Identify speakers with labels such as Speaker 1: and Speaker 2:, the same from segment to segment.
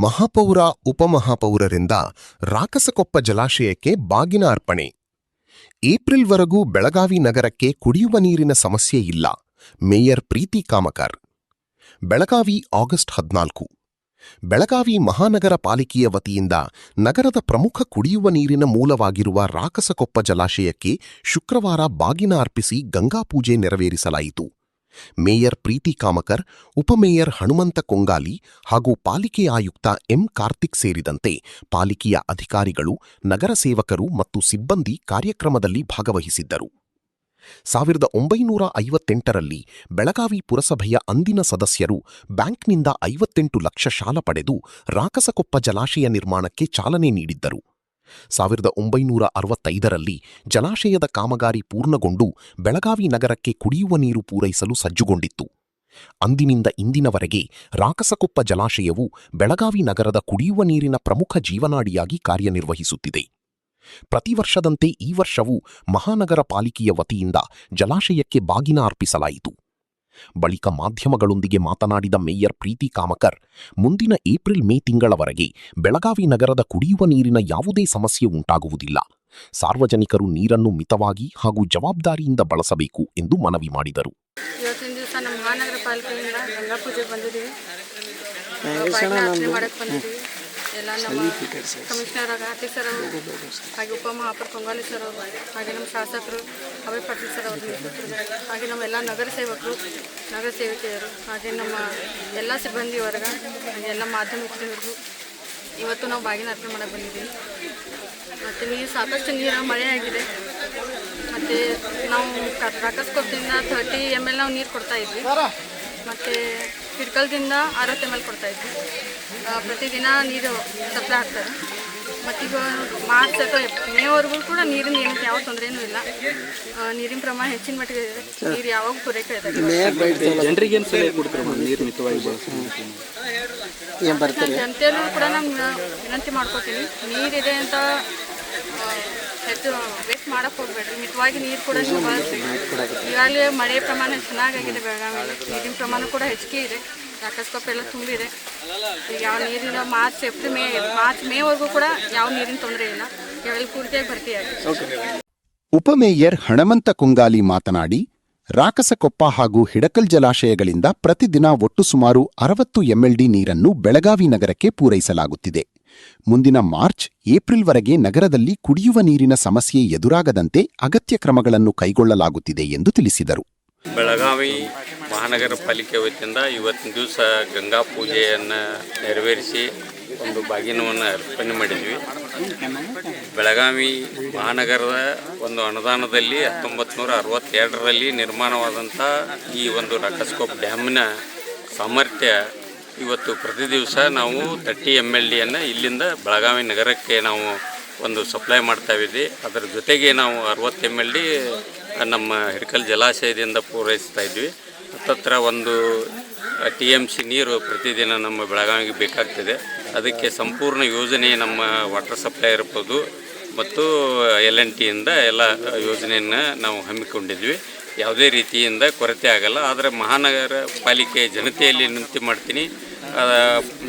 Speaker 1: ಮಹಾಪೌರ ಉಪಮಹಾಪೌರರಿಂದ ರಾಕಸಕೊಪ್ಪ ಜಲಾಶಯಕ್ಕೆ ಬಾಗಿನ ಅರ್ಪಣೆ. ಏಪ್ರಿಲ್ವರೆಗೂ ಬೆಳಗಾವಿ ನಗರಕ್ಕೆ ಕುಡಿಯುವ ನೀರಿನ ಸಮಸ್ಯೆ ಇಲ್ಲ. ಮೇಯರ್ ಪ್ರೀತಿ ಕಾಮಕರ್. ಬೆಳಗಾವಿ ಆಗಸ್ಟ್ 14. ಬೆಳಗಾವಿ ಮಹಾನಗರ ಪಾಲಿಕೆಯ ವತಿಯಿಂದ ನಗರದ ಪ್ರಮುಖ ಕುಡಿಯುವ ನೀರಿನ ಮೂಲವಾಗಿರುವ ರಾಕಸಕೊಪ್ಪ ಜಲಾಶಯಕ್ಕೆ ಶುಕ್ರವಾರ ಬಾಗಿನ ಅರ್ಪಿಸಿ ಗಂಗಾಪೂಜೆ ನೆರವೇರಿಸಲಾಯಿತು. ಮೇಯರ್ ಪ್ರೀತಿ ಕಾಮಕರ್, ಉಪಮೇಯರ್ ಹನುಮಂತ ಕೊಂಗಾಲಿ ಹಾಗೂ ಪಾಲಿಕೆ ಆಯುಕ್ತ ಎಂ ಕಾರ್ತಿಕ್ ಸೇರಿದಂತೆ ಪಾಲಿಕೆಯ ಅಧಿಕಾರಿಗಳು, ನಗರ ಸೇವಕರು ಮತ್ತು ಸಿಬ್ಬಂದಿ ಕಾರ್ಯಕ್ರಮದಲ್ಲಿ ಭಾಗವಹಿಸಿದ್ದರು. 1958ರಲ್ಲಿ ಬೆಳಗಾವಿ ಪುರಸಭೆಯ ಅಂದಿನ ಸದಸ್ಯರು ಬ್ಯಾಂಕ್ನಿಂದ 58 ಲಕ್ಷ ಸಾಲ ಪಡೆದು ರಾಕಸಕೊಪ್ಪ ಜಲಾಶಯ ನಿರ್ಮಾಣಕ್ಕೆ ಚಾಲನೆ ನೀಡಿದ್ದರು. 1965ರಲ್ಲಿ ಜಲಾಶಯದ ಕಾಮಗಾರಿ ಪೂರ್ಣಗೊಂಡು ಬೆಳಗಾವಿ ನಗರಕ್ಕೆ ಕುಡಿಯುವ ನೀರು ಪೂರೈಸಲು ಸಜ್ಜುಗೊಂಡಿತ್ತು. ಅಂದಿನಿಂದ ಇಂದಿನವರೆಗೆ ರಾಕಸಕೊಪ್ಪ ಜಲಾಶಯವು ಬೆಳಗಾವಿ ನಗರದ ಕುಡಿಯುವ ನೀರಿನ ಪ್ರಮುಖ ಜೀವನಾಡಿಯಾಗಿ ಕಾರ್ಯನಿರ್ವಹಿಸುತ್ತಿದೆ. ಪ್ರತಿ ವರ್ಷದಂತೆ ಈ ವರ್ಷವೂ ಮಹಾನಗರ ಪಾಲಿಕೆಯ ವತಿಯಿಂದ ಜಲಾಶಯಕ್ಕೆ ಬಾಗಿನ ಅರ್ಪಿಸಲಾಯಿತು. ಬಳಿಕ ಮಾಧ್ಯಮಗಳೊಂದಿಗೆ ಮಾತನಾಡಿದ ಮೇಯರ್ ಪ್ರೀತಿ ಕಾಮಕರ್, ಮುಂದಿನ ಏಪ್ರಿಲ್-ಮೇ ತಿಂಗಳವರೆಗೆ ಬೆಳಗಾವಿ ನಗರದ ಕುಡಿಯುವ ನೀರಿನ ಯಾವುದೇ ಸಮಸ್ಯೆ ಉಂಟಾಗುವುದಿಲ್ಲ. ಸಾರ್ವಜನಿಕರು ನೀರನ್ನು ಮಿತವಾಗಿ ಹಾಗೂ ಜವಾಬ್ದಾರಿಯಿಂದ ಬಳಸಬೇಕು ಎಂದು ಮನವಿ ಮಾಡಿದರು.
Speaker 2: ಇವತ್ತಿನ ದಿವಸ ನಮ್ಮ ಮಹಾನಗರ ಪಾಲಿಕೆಯಿಂದ ಗಂಗಾ ಪೂಜೆ ಬಂದಿದ್ದೀವಿ. ಎಲ್ಲ ನಮ್ಮ ಕಮಿಷನರ್ ಕಾರ್ತಿಕ್ ಸರ್ ಅವರು, ಹಾಗೆ ಉಪಮಹಾಪೌರ ಕೊಂಗಾಲಿ ಸರ್ ಅವರು, ಹಾಗೆ ನಮ್ಮ ಶಾಸಕರು ಅಭಯ್ ಪಾಟೀಲ್ ಸರ್ ಅವರ ನೇತೃತ್ವದಲ್ಲಿ, ಹಾಗೆ ನಮ್ಮ ಎಲ್ಲ ನಗರ ಸೇವಕರು, ನಗರ ಸೇವಕಿಯರು, ಹಾಗೆ ನಮ್ಮ ಎಲ್ಲ ಸಿಬ್ಬಂದಿ ವರ್ಗ, ಹಾಗೆ ಎಲ್ಲ ಮಾಧ್ಯಮಿಕರಿಗೂ ಇವತ್ತು ನಾವು ಬಾಗಿನ ಅರ್ಪಣೆ ಮಾಡಕ್ಕೆ ಬಂದಿದ್ದೀವಿ. ಮತ್ತು ನೀರು ಸಾಕಷ್ಟು ನೀರು ಮಳೆ ಆಗಿದೆ. ಮತ್ತು ನಾವು ರಾಕಸಕೊಪ್ಪದಿಂದ 30 ml ನಾವು ನೀರು ಕೊಡ್ತಾಯಿದ್ವಿ. ಮತ್ತು ಹಿಡ್ಕಲ್ದಿಂದ 60 ml ಕೊಡ್ತಾಯಿದ್ವಿ. ಪ್ರತಿದಿನ ನೀರು ಸಪ್ಲೈ ಆಗ್ತಾರೆ. ಮತ್ತೀಗ ಮಾರ್ಚ್ ಅಥವಾ ಮೇವರೆಗೂ ಕೂಡ ನೀರಿನ ಏನಕ್ಕೆ ಯಾವ ತೊಂದರೆನೂ ಇಲ್ಲ. ನೀರಿನ ಪ್ರಮಾಣ ಹೆಚ್ಚಿನ ಮಟ್ಟಿಗೆ ಇದೆ. ನೀರು ಯಾವಾಗ ಪೂರೈಕೆ ಇದೆ. ಜನತೆಯಲ್ಲೂ ಕೂಡ ನಾನು ವಿನಂತಿ ಮಾಡ್ಕೋತೀನಿ, ನೀರಿದೆ ಅಂತ ಹೆಚ್ಚು ವೇಸ್ಟ್ ಮಾಡಕ್ಕೆ ಹೋಗ್ಬೇಡ್ರಿ. ಮಿತವಾಗಿ ನೀರು ಕೂಡ ನೀವು ಬಳಸಿ. ಈಗಾಗಲೇ ಮಳೆ ಪ್ರಮಾಣ ಚೆನ್ನಾಗಾಗಿದೆ. ಬೆಳಗಾವಿಯಲ್ಲಿ ನೀರಿನ ಪ್ರಮಾಣ ಕೂಡ ಹೆಚ್ಚಿಗೆ ಇದೆ. ರಾಕಸಕೊಪ್ಪ ಎಲ್ಲ ತುಂಬಿದೆ. ಈಗ ಯಾವ ನೀರಿನ ಮಾರ್ಚ್ ಮೇವರೆಗೂ ಕೂಡ ಯಾವ ನೀರಿನ ತೊಂದರೆ ಇಲ್ಲ. ಇವೆಲ್ಲ ಪೂರ್ತಿಯಾಗಿ ಭರ್ತಿಯಾಗಿದೆ.
Speaker 3: ಉಪಮೇಯರ್ ಹನುಮಂತ ಕೊಂಗಾಲಿ ಮಾತನಾಡಿ, ರಾಕಸಕೊಪ್ಪ ಹಾಗೂ ಹಿಡಕಲ್ ಜಲಾಶಯಗಳಿಂದ ಪ್ರತಿದಿನ ಒಟ್ಟು ಸುಮಾರು 60 mld ನೀರನ್ನು ಬೆಳಗಾವಿ ನಗರಕ್ಕೆ ಪೂರೈಸಲಾಗುತ್ತಿದೆ. ಮುಂದಿನ ಮಾರ್ಚ್, ಏಪ್ರಿಲ್ವರೆಗೆ ನಗರದಲ್ಲಿ ಕುಡಿಯುವ ನೀರಿನ ಸಮಸ್ಯೆ ಎದುರಾಗದಂತೆ ಅಗತ್ಯ ಕ್ರಮಗಳನ್ನು ಕೈಗೊಳ್ಳಲಾಗುತ್ತಿದೆ ಎಂದು ತಿಳಿಸಿದರು.
Speaker 4: ಬೆಳಗಾವಿ ಮಹಾನಗರ ಪಾಲಿಕೆ ವತಿಯಿಂದ ಇವತ್ತಿನ ದಿವಸ ಗಂಗಾ ಪೂಜೆಯನ್ನು ನೆರವೇರಿಸಿ ಒಂದು ಬಾಗಿನವನ್ನು ಅರ್ಪಣೆ ಮಾಡಿದ್ವಿ. ಬೆಳಗಾವಿ ಮಹಾನಗರದ ಒಂದು ಅನುದಾನದಲ್ಲಿ 1962ರಲ್ಲಿ ನಿರ್ಮಾಣವಾದಂಥ ಈ ಒಂದು ರಾಕಸಕೊಪ್ಪ ಡ್ಯಾಮಿನ ಸಾಮರ್ಥ್ಯ ಇವತ್ತು ಪ್ರತಿ ದಿವಸ ನಾವು 30 mld ಇಲ್ಲಿಂದ ಬೆಳಗಾವಿ ನಗರಕ್ಕೆ ನಾವು ಒಂದು ಸಪ್ಲೈ ಮಾಡ್ತಾಯಿದ್ವಿ. ಅದರ ಜೊತೆಗೆ ನಾವು 60 mld ನಮ್ಮ ಹಿಡಕಲ್ ಜಲಾಶಯದಿಂದ ಪೂರೈಸ್ತಾ ಇದ್ವಿ. ಹತ್ತತ್ರ 1 TMC ನೀರು ಪ್ರತಿದಿನ ನಮ್ಮ ಬೆಳಗಾವಿಗೆ ಬೇಕಾಗ್ತದೆ. ಅದಕ್ಕೆ ಸಂಪೂರ್ಣ ಯೋಜನೆ ನಮ್ಮ ವಾಟರ್ ಸಪ್ಲೈ ಇರ್ಬೋದು ಮತ್ತು LNTಯಿಂದ ಎಲ್ಲ ಯೋಜನೆಯನ್ನು ನಾವು ಹಮ್ಮಿಕೊಂಡಿದ್ವಿ. ಯಾವುದೇ ರೀತಿಯಿಂದ ಕೊರತೆ ಆಗಲ್ಲ. ಆದರೆ ಮಹಾನಗರ ಪಾಲಿಕೆ ಜನತೆಯಲ್ಲಿ ವಿನಂತಿ ಮಾಡ್ತೀನಿ,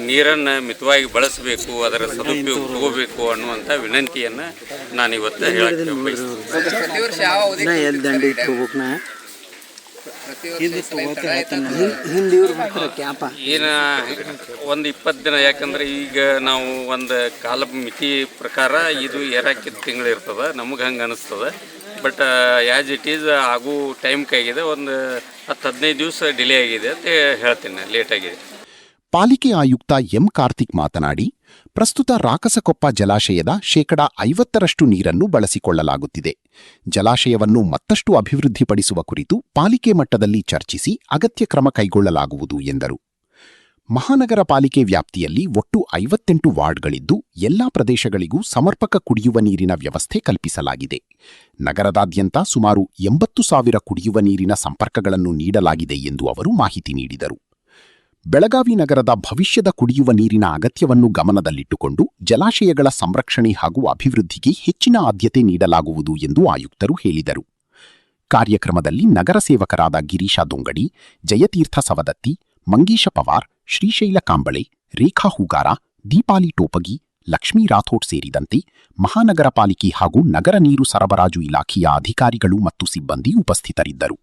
Speaker 4: ನೀರನ್ನು ಮಿತವಾಗಿ ಬಳಸಬೇಕು, ಅದರ ಸದುಪಯೋಗ ತಗೋಬೇಕು ಅನ್ನುವಂಥ ವಿನಂತಿಯನ್ನು ನಾನು ಇವತ್ತು ಹೇಳಕ್ಕೆ ಬಯಸ್ತೀನಿ. ಏನು ಒಂದು 20 ದಿನ, ಯಾಕಂದರೆ ಈಗ ನಾವು ಒಂದು ಕಾಲ ಮಿತಿ ಪ್ರಕಾರ ಇದು ಏರಾಕಿದ ತಿಂಗಳು ಇರ್ತದೆ. ನಮಗೆ ಹಂಗೆ ಅನಿಸ್ತದೆ. ಬಟ್ ಆ್ಯಸ್ ಇಟ್ ಈಸ್ ಆಗೋ ಟೈಮ್ ಕೈಗಿದೆ. ಒಂದು 10-15 ದಿವಸ ಡಿಲೇ ಆಗಿದೆ ಅಂತ ಹೇಳ್ತೀನಿ, ಲೇಟ್ ಆಗಿದೆ.
Speaker 3: ಪಾಲಿಕೆ ಆಯುಕ್ತ ಎಂ ಕಾರ್ತಿಕ್ ಮಾತನಾಡಿ, ಪ್ರಸ್ತುತ ರಾಕಸಕೊಪ್ಪ ಜಲಾಶಯದ 50% ನೀರನ್ನು ಬಳಸಿಕೊಳ್ಳಲಾಗುತ್ತಿದೆ. ಜಲಾಶಯವನ್ನು ಮತ್ತಷ್ಟು ಅಭಿವೃದ್ಧಿಪಡಿಸುವ ಕುರಿತು ಪಾಲಿಕೆ ಮಟ್ಟದಲ್ಲಿ ಚರ್ಚಿಸಿ ಅಗತ್ಯ ಕ್ರಮ ಕೈಗೊಳ್ಳಲಾಗುವುದು ಎಂದರು. ಮಹಾನಗರ ಪಾಲಿಕೆ ವ್ಯಾಪ್ತಿಯಲ್ಲಿ ಒಟ್ಟು 58 ವಾರ್ಡ್ಗಳಿದ್ದು ಎಲ್ಲಾ ಪ್ರದೇಶಗಳಿಗೂ ಸಮರ್ಪಕ ಕುಡಿಯುವ ನೀರಿನ ವ್ಯವಸ್ಥೆ ಕಲ್ಪಿಸಲಾಗಿದೆ. ನಗರದಾದ್ಯಂತ ಸುಮಾರು 80,000 ಕುಡಿಯುವ ನೀರಿನ ಸಂಪರ್ಕಗಳನ್ನು ನೀಡಲಾಗಿದೆ ಎಂದು ಅವರು ಮಾಹಿತಿ ನೀಡಿದರು. ಬೆಳಗಾವಿ ನಗರದ ಭವಿಷ್ಯದ ಕುಡಿಯುವ ನೀರಿನ ಅಗತ್ಯವನ್ನು ಗಮನದಲ್ಲಿಟ್ಟುಕೊಂಡು ಜಲಾಶಯಗಳ ಸಂರಕ್ಷಣೆ ಹಾಗೂ ಅಭಿವೃದ್ಧಿಗೆ ಹೆಚ್ಚಿನ ಆದ್ಯತೆ ನೀಡಲಾಗುವುದು ಎಂದು ಆಯುಕ್ತರು ಹೇಳಿದರು. ಕಾರ್ಯಕ್ರಮದಲ್ಲಿ ನಗರ ಸೇವಕರಾದ ಗಿರೀಶ ದೊಂಗಡಿ, ಜಯತೀರ್ಥ ಸವದತ್ತಿ, ಮಂಗೀಶ ಪವಾರ್, ಶ್ರೀಶೈಲ ಕಾಂಬಳೆ, ರೇಖಾ ಹೂಗಾರ, ದೀಪಾಲಿ ಟೋಪಗಿ, ಲಕ್ಷ್ಮೀ ರಾಥೋಡ್ ಸೇರಿದಂತೆ ಮಹಾನಗರ ಪಾಲಿಕೆ ಹಾಗೂ ನಗರ ನೀರು ಸರಬರಾಜು ಇಲಾಖೆಯ ಅಧಿಕಾರಿಗಳು ಮತ್ತು ಸಿಬ್ಬಂದಿ ಉಪಸ್ಥಿತರಿದ್ದರು.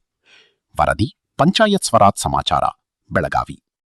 Speaker 3: ವರದಿ ಪಂಚಾಯತ್ ಸ್ವರಾಜ್ ಸಮಾಚಾರ, ಬೆಳಗಾವಿ.